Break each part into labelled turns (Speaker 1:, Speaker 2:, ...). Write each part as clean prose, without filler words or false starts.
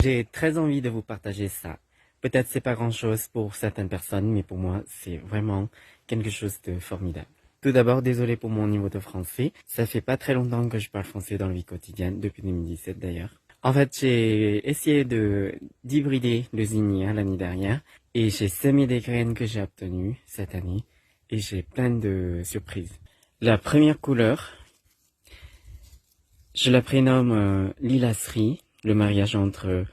Speaker 1: J'ai très envie de vous partager ça. Peut-être c'est pas grand-chose pour certaines personnes, mais pour moi, c'est vraiment quelque chose de formidable. Tout d'abord, désolé pour mon niveau de français. Ça fait pas très longtemps que je parle français dans la vie quotidienne, depuis 2017 d'ailleurs. En fait, j'ai essayé d'hybrider le zinnia l'année dernière et j'ai semé des graines que j'ai obtenues cette année et j'ai plein de surprises. La première couleur, je la prénomme lilacée, le mariage entre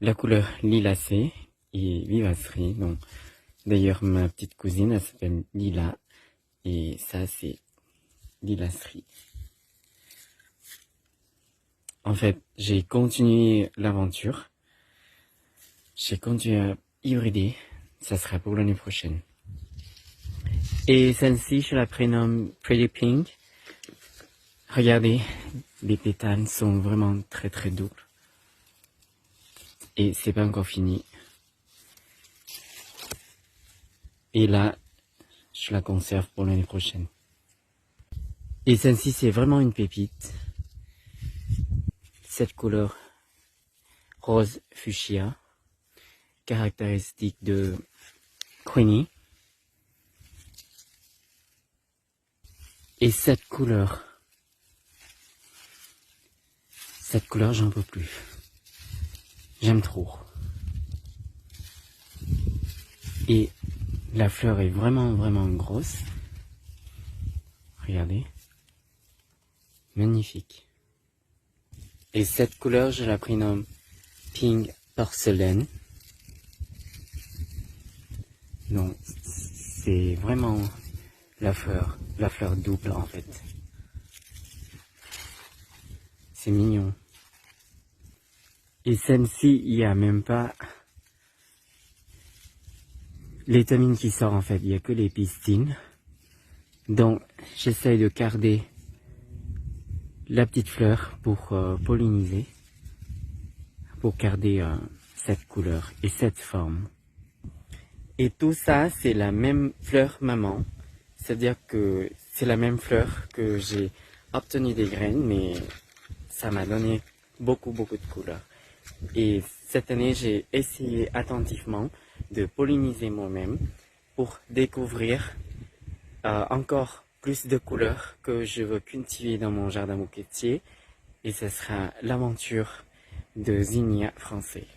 Speaker 1: la couleur lilacée et vivacée. Donc, d'ailleurs, ma petite cousine, elle s'appelle Lila et ça, c'est lilacée. En fait, j'ai continué l'aventure. J'ai continué à hybrider. Ça sera pour l'année prochaine. Et celle-ci, je la prénomme Pretty Pink. Regardez, les pétales sont vraiment très très doubles. Et c'est pas encore fini. Et là, je la conserve pour l'année prochaine. Et celle-ci, c'est vraiment une pépite. Cette couleur rose fuchsia, caractéristique de Queenie. Et cette couleur, j'en peux plus. J'aime trop. Et la fleur est vraiment, vraiment grosse. Regardez. Magnifique. Et cette couleur, je la prénomme Pink Porcelaine. Donc, c'est vraiment la fleur double en fait. C'est mignon. Et celle-ci, il n'y a même pas l'étamine qui sort en fait, il n'y a que les pistils. Donc, j'essaye de garder la petite fleur pour polliniser, pour garder cette couleur et cette forme. Et tout ça, c'est la même fleur maman, c'est-à-dire que c'est la même fleur que j'ai obtenu des graines, mais ça m'a donné beaucoup de couleurs. Et cette année, j'ai essayé attentivement de polliniser moi-même pour découvrir encore plus de couleurs que je veux cultiver dans mon jardin bouquetier. Et ce sera l'aventure de zinnia français.